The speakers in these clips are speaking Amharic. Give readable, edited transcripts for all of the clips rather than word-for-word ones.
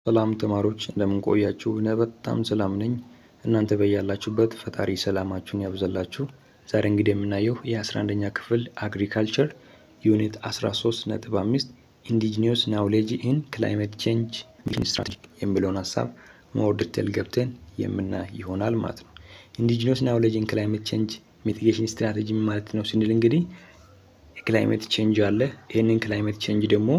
ሰላም ተማሪዎች እንደምን ቆያችሁ? እኔ በጣም ሰላም ነኝ። እናንተ በያላችሁበት ፈጣሪ ሰላማችሁን ያብዛላችሁ። ዛሬ እንግዲህ የምናየው የ11ኛ ክፍል አግሪካልቸር ዩኒት 13.5 ኢንዲጂነስ ናውሌጅ ኢን ክላይሜት ቼንጅ ሚቲጌሽን ስትራቴጂ የሚለውን ሀሳብ ሞር ዲቴል ገብተን የምናይ ይሆናል ማለት ነው። ኢንዲጂነስ ናውሌጅ ኢን ክላይሜት ቼንጅ ሚቲጌሽን ስትራቴጂ ማለት ነው ስንል እንግዲህ የክላይሜት ቼንጅ አለ። ይህንን ክላይሜት ቼንጅ ደግሞ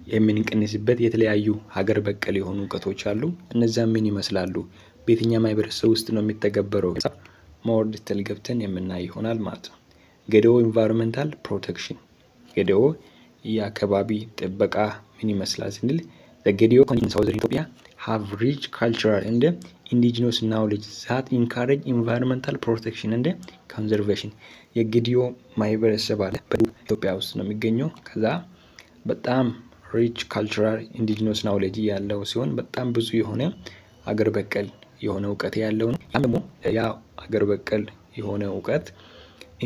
የምንቀንስበት የተለያዩ ሀገር በቀል የሆኑ እውቀቶች አሉ። እነዛ ምን ይመስላሉ? በየትኛው ማህበረሰብ ውስጥ ነው የሚተገበረው? ሞር ዲቴል ገብተን የምናይ ይሆናል ማለት ነው። ገደኦ ኢንቫይሮንመንታል ፕሮቴክሽን፣ ገደኦ የአካባቢ ጥበቃ ምን ይመስላል ስንል ገደኦ ኮሚኒቲ ሳውዘርን ኢትዮጵያ have rich cultural and indigenous knowledge that encourage environmental protection and conservation። የገደኦ ማህበረሰብ አለ በደቡብ ኢትዮጵያ ውስጥ ነው የሚገኘው። ከዛ በጣም ሪች ካልቸራል ኢንዲጂነስ ናውሌጅ ያለው ሲሆን በጣም ብዙ የሆነ አገር በቀል የሆነ እውቀት ያለው ነው። ደግሞ ያ አገር በቀል የሆነ እውቀት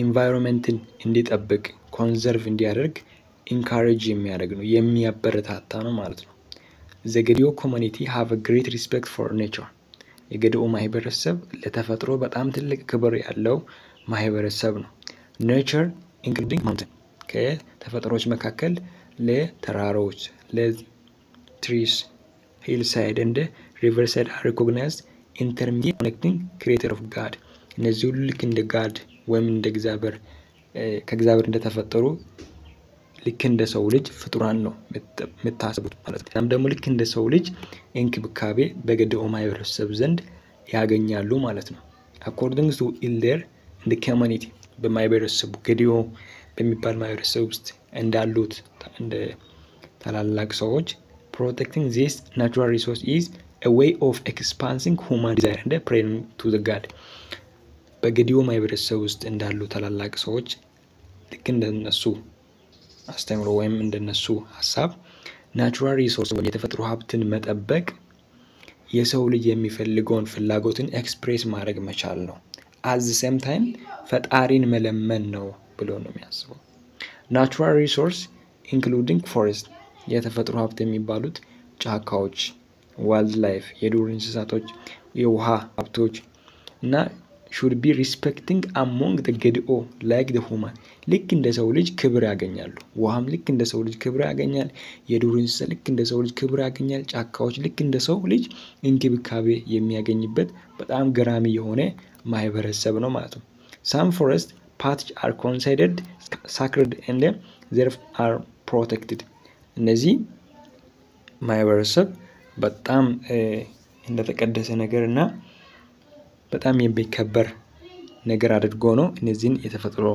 ኢንቫይሮንመንትን እንዲጠብቅ ኮንዘርቭ እንዲያደርግ ኢንካሬጅ የሚያደርግ ነው፣ የሚያበረታታ ነው ማለት ነው። the ገደኦ ኮሚኒቲ have a great respect for nature። የገደኦ ማህበረሰብ ለተፈጥሮ በጣም ትልቅ ክብር ያለው ማህበረሰብ ነው። nature including mountain፣ ከተፈጥሮች መካከል ለተራሮች ለትሪስ ሂልሳይድ እንደ ሪቨርሳይድ are recognized intermediate connecting creator of God። እነዚህ ሁሉ ልክ እንደ ጋድ ወይም እንደ እግዚአብሔር ከእግዚአብሔር እንደተፈጠሩ ልክ እንደ ሰው ልጅ ፍጡራን ነው የምታስቡት ማለት ነው። እናም ደግሞ ልክ እንደ ሰው ልጅ እንክብካቤ በገደኦ ማህበረሰብ ዘንድ ያገኛሉ ማለት ነው። according to elder in the community፣ በማህበረሰቡ ገደኦ በሚባል ማህበረሰብ ውስጥ እንዳሉት እንደ ታላላቅ ሰዎች protecting this natural resource is a way of expanding human desire and praying to the God። በገደኦ ማህበረሰብ ውስጥ እንዳሉ ታላላቅ ሰዎች ልክ እንደነሱ አስተምሮ ወይም እንደነሱ ሀሳብ ናቹራል ሪሶርስ ወይም የተፈጥሮ ሀብትን መጠበቅ የሰው ልጅ የሚፈልገውን ፍላጎትን ኤክስፕሬስ ማድረግ መቻል ነው። at the same time ፈጣሪን መለመን ነው ብሎ ነው የሚያስበው። ናቹራል ሪሶርስ ኢንክሉዲንግ ፎሬስት፣ የተፈጥሮ ሀብት የሚባሉት ጫካዎች፣ ዋይልድ ላይፍ የዱር እንስሳቶች፣ የውሃ ሀብቶች እና should be respecting among the ገደኦ like the human። ልክ እንደ ሰው ልጅ ክብር ያገኛሉ። ውሃም ልክ እንደ ሰው ልጅ ክብር ያገኛል። የዱር እንስሳ ልክ እንደ ሰው ልጅ ክብር ያገኛል። ጫካዎች ልክ እንደ ሰው ልጅ እንክብካቤ የሚያገኝበት በጣም ገራሚ የሆነ ማህበረሰብ ነው ማለት ነው። some forest paths are considered sacred and therefore are protected። እነዚህ ማህበረሰብ በጣም እንደተቀደሰ ነገር እና በጣም የሚከበር ነገር አድርጎ ነው እነዚህን የተፈጥሮ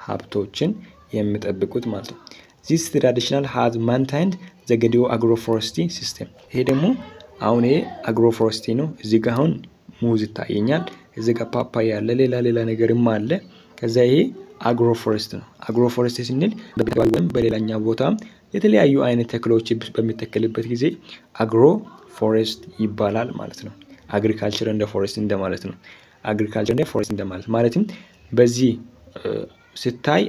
ሀብቶችን የሚጠብቁት ማለት ነው። this traditional has maintained the ገደኦ agroforestry system። ይሄ ደግሞ አሁን ይሄ agroforestry ነው። እዚህ ጋር አሁን ሙዝ ይታየኛል። እዚህ ጋር ፓፓያ ያለ ሌላ ነገርም አለ። ከዛ ይሄ አግሮፎረስት ነው። አግሮፎረስት ስንል በተባለ ወይም በሌላኛው ቦታ የተለያዩ አይነት ተክሎች በሚተከልበት ጊዜ አግሮ ፎሬስት ይባላል ማለት ነው። አግሪካልቸር እንደ ፎሬስት እንደማለት ነው። አግሪካልቸር እንደ ፎሬስት እንደማለት ማለትም በዚህ ስታይ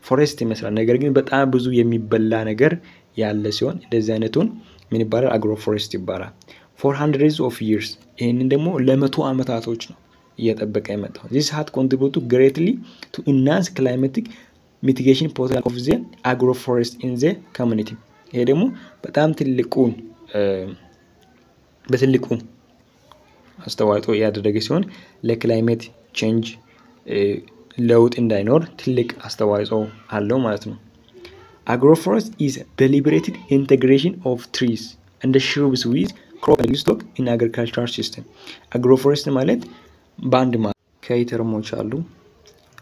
ፎሬስት ይመስላል፣ ነገር ግን በጣም ብዙ የሚበላ ነገር ያለ ሲሆን እንደዚህ አይነቱን ምን ይባላል? አግሮ ፎሬስት ይባላል። for hundreds of years፣ ይሄንን ደግሞ ለመቶ ዓመታቶች ነው እየጠበቀ የመጣው። this had contributed greatly to enhance climatic mitigation potential of the agroforest in the community። ይሄ ደግሞ በጣም በትልቁ አስተዋጽኦ ያደረገ ሲሆን ለክላይሜት ቼንጅ ለውጥ እንዳይኖር ትልቅ አስተዋጽኦ አለው ማለት ነው። agroforest is deliberated integration of trees and shrubs with crop and livestock in agricultural system። agroforest ማለት ባንድ ከይተርሞች አሉ።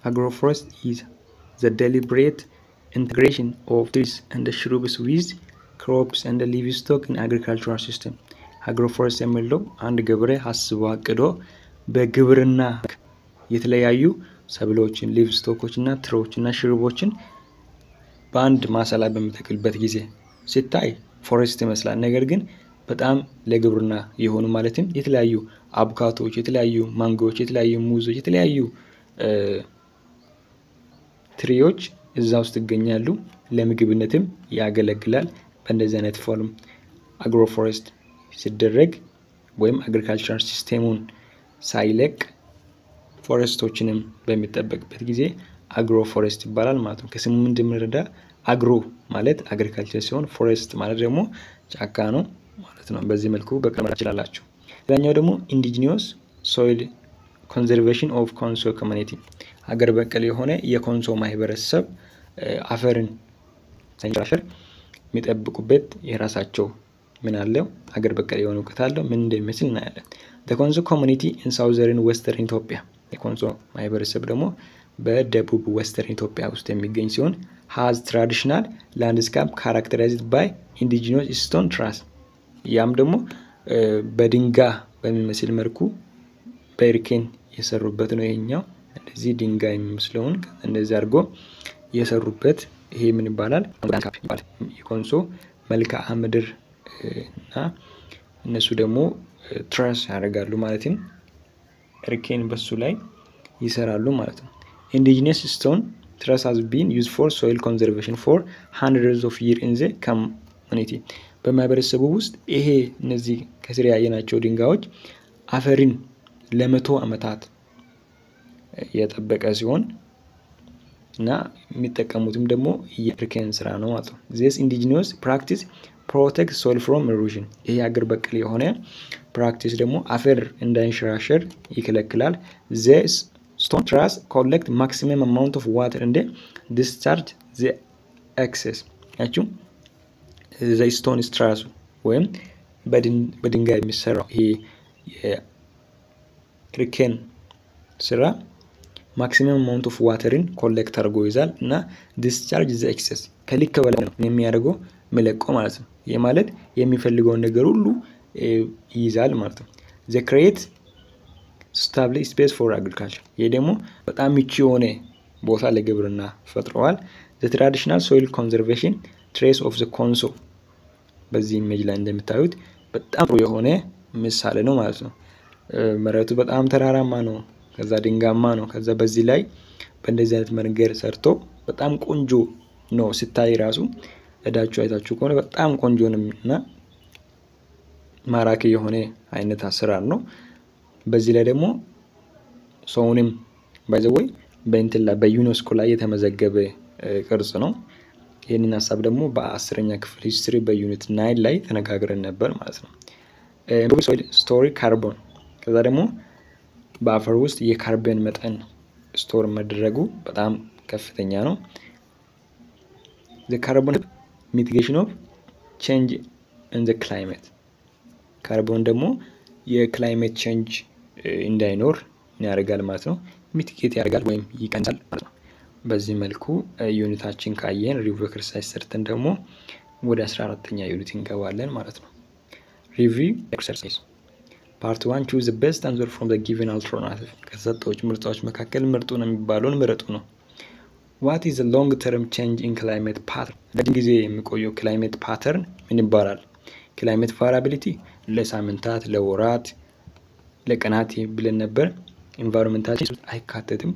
agroforest is the deliberate integration of trees and shrubs with crops and livestock in agricultural system። agroforest የሚለው አንድ ገበሬ ሀስቦ አቅዶ በግብርና የተለያዩ ሰብሎችን ሊቭስቶኮችና ትሮችና ሽርቦችን በአንድ ማሳ ላይ በሚተክልበት ጊዜ ሲታይ ፎሬስት ይመስላል። ነገር ግን በጣም ለግብርና የሆኑ ማለትም የተለያዩ አቮካዶዎች፣ የተለያዩ ማንጎዎች፣ የተለያዩ ሙዞች፣ የተለያዩ ትሪዎች እዛ ውስጥ ይገኛሉ። ለምግብነትም ያገለግላል። በእንደዚህ አይነት ፎርም አግሮፎረስት ሲደረግ ወይም አግሪካልቸራል ሲስተሙን ሳይለቅ ፎረስቶችንም በሚጠበቅበት ጊዜ አግሮ ፎረስት ይባላል ማለት ነው። ከስሙ እንደምንረዳ አግሮ ማለት አግሪካልቸር ሲሆን ፎረስት ማለት ደግሞ ጫካ ነው ማለት ነው። በዚህ መልኩ በቀመር ይችላልላችሁ። ሌላኛው ደግሞ ኢንዲጂኒየስ ሶይል ኮንዘርቬሽን ኦፍ ኮንሶ ኮሚኒቲ ሀገር በቀል የሆነ የኮንሶ ማህበረሰብ አፈርን ሳይንሸራሸር የሚጠብቁበት የራሳቸው ምን አለው ሀገር በቀል የሆነ እውቀት አለው። ምን እንደሚመስል እናያለን። the ኮንሶ ኮሚኒቲ in southern western ኢትዮጵያ የኮንሶ ማህበረሰብ ደግሞ በደቡብ ዌስተርን ኢትዮጵያ ውስጥ የሚገኝ ሲሆን has traditional landscape characterized by indigenous stone truss ያም ደግሞ በድንጋይ በሚመስል መልኩ በእርከን የሰሩበት ነው። ይሄኛው እንደዚህ ድንጋይ የሚመስለውን እንደዚህ አድርጎ የሰሩበት ይሄ ምን ይባላል? የኮንሶ መልክዓ ምድር እና እነሱ ደግሞ ትራስ ያደርጋሉ ማለትም እርከን በሱ ላይ ይሰራሉ ማለት ነው። indigenous stone truss has been used for soil conservation for hundreds of years in the community በማህበረሰቡ ውስጥ ይሄ እነዚህ ከስር ያየናቸው ድንጋዮች አፈርን ለመቶ ዓመታት የጠበቀ ሲሆን እና የሚጠቀሙትም ደግሞ የእርከን ስራ ነው ማለት ነው። this indigenous practice protects soil from erosion ይሄ ሀገር በቀል የሆነ ፕራክቲስ ደግሞ አፈር እንዳይንሸራሸር ይከለክላል። this stone truss collect maximum amount of water and discharge the excess ያችሁ the stone truss ወይም በድንጋይ የሚሰራው ይሄ የእርከን ስራ maximum amount of waterን ኮሌክት አድርጎ ይዛል እና discharge the excess ከልክ በላይ ነው የሚያደርገው መለቆ ማለት ነው። ይሄ ማለት የሚፈልገውን ነገር ሁሉ ይይዛል ማለት ነው። the create stable space for agriculture ይሄ ደግሞ በጣም ምቹ የሆነ ቦታ ለግብርና ፈጥረዋል። the traditional soil conservation trace of the ኮንሶ በዚህ ኢሜጅ ላይ እንደምታዩት በጣም ጥሩ የሆነ ምሳሌ ነው ማለት ነው። መሬቱ በጣም ተራራማ ነው፣ ከዛ ድንጋያማ ነው። ከዛ በዚህ ላይ በእንደዚህ አይነት መንገድ ሰርቶ በጣም ቆንጆ ነው ሲታይ ራሱ እዳችሁ አይታችሁ ከሆነ በጣም ቆንጆ ነውና ማራኪ የሆነ አይነት አሰራር ነው። በዚህ ላይ ደግሞ ሰውንም ባይዘወይ በእንትላ በዩኔስኮ ላይ የተመዘገበ ቅርጽ ነው። ይሄንን ሐሳብ ደግሞ በ10ኛ ክፍል ሂስትሪ በዩኒት 9 ላይ ተነጋግረን ነበር ማለት ነው። ሶይል ስቶሪ ካርቦን ከዛ ደግሞ በአፈር ውስጥ የካርቦን መጠን ስቶር መደረጉ በጣም ከፍተኛ ነው። the carbon mitigation of change in the climate ካርቦን ደግሞ የክላይሜት ቼንጅ እንዳይኖር ያደርጋል ማለት ነው። ሚቲጌት ያደርጋል ወይም ይቀንሳል ማለት ነው። በዚህ መልኩ ዩኒታችን ካየን ሪቪው ኤክሰርሳይዝ ሰርተን ደግሞ ወደ 14ኛ ዩኒት እንገባለን ማለት ነው። ሪቪው ኤክሰርሳይዝ ፓርት 1 choose the best answer from the given alternative ከሰጠዎች ምርጫዎች መካከል ምርጡ ነው የሚባለውን ምረጡ ነው። what is the long term change in climate pattern ለዚህ ጊዜ የሚቆየው ክላይሜት ፓተርን ምን ይባላል? ክላይሜት ቫሪያቢሊቲ ለሳምንታት፣ ለወራት፣ ለቀናት ብለን ነበር። ኢንቫይሮንመንታል አይካተትም።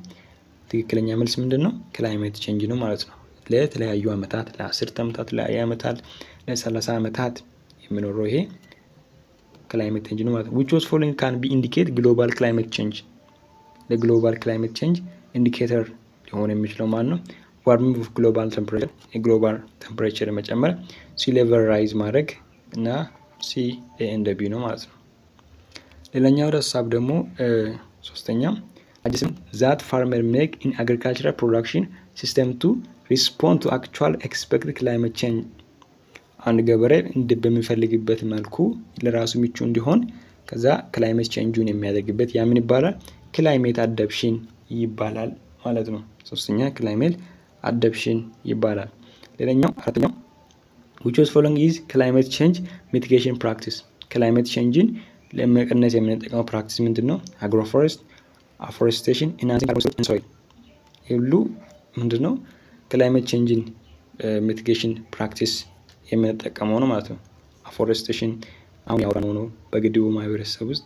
ትክክለኛ መልስ ምንድነው? ክላይሜት ቼንጅ ነው ማለት ነው። ለተለያዩ አመታት ለ10 አመታት ለ20 አመታት ለ30 አመታት የሚኖረው ይሄ ክላይሜት ቼንጅ ነው ማለት ነው። which was following can be indicate global climate change ለግሎባል ክላይሜት ቼንጅ ኢንዲኬተር ሊሆን የሚችለው ማለት ነው። warming of global temperature የግሎባል ቴምፕሬቸር መጨመር፣ sea level rise ማድረግ እና C A and B ነው ማለት ነው። ሌላኛው ሐሳብ ደግሞ ሶስተኛ that farmer make in agricultural production system to respond to actual expected climate change አንድ ገበሬ በሚፈልግበት መልኩ ለራሱ ምቹ እንዲሆን ከዛ ክላይሜት ቼንጁን የሚያደርግበት ያ ምን ይባላል? ክላይሜት አዳፕሽን ይባላል ማለት ነው። ሶስተኛ ክላይሜት አዳፕሽን ይባላል። ሌላኛው አራተኛው which was following is climate change mitigation practice climate change ለመቀነስ የምንጠቀመው ፕራክቲስ ምንድነው? አግሮፎሬስት፣ አፎሬስቴሽን፣ ኢንሃንሲንግ ካርቦን ሶይል ሁሉ ምንድነው? ክላይሜት ቼንጅን ሚቲጌሽን ፕራክቲስ የምንጠቀመው ነው ማለት ነው። አፎሬስቴሽን አሁን ያወራነው ነው በግድቡ ማህበረሰብ ውስጥ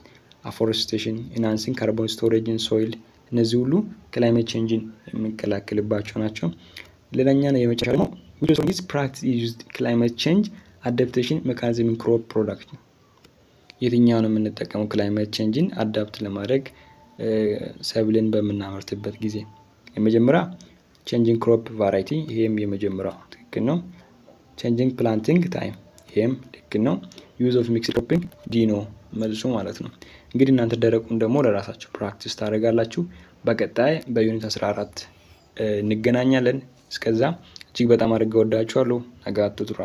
አፎሬስቴሽን፣ ኢንሃንሲንግ ካርቦን ስቶሬጅ ኢን ሶይል እነዚህ ሁሉ ክላይሜት ቼንጅን የሚከላከልባቸው ናቸው። ሌላኛ ነው የመጨረሻው ደግሞ which is practice used climate change adaptation mechanism in crop production የትኛውን የምንጠቀመው ክላይሜት ቼንጅን አዳፕት ለማድረግ ሰብልን በምናመርትበት ጊዜ? የመጀመሪያ ቼንጂንግ ክሮፕ ቫራይቲ፣ ይሄም የመጀመሪያው ትክክል ነው። ቼንጂንግ ፕላንቲንግ ታይም፣ ይሄም ትክክል ነው። ዩዝ ኦፍ ሚክስድ ክሮፒንግ ዲ ነው መልሱ ማለት ነው። እንግዲህ እናንተ ደረቁን ደግሞ ለራሳችሁ ፕራክቲስ ታደርጋላችሁ። በቀጣይ በዩኒት 14 እንገናኛለን። እስከዛ እጅግ በጣም አድርጌ ወዳችኋለሁ። ነገ አትጥራ።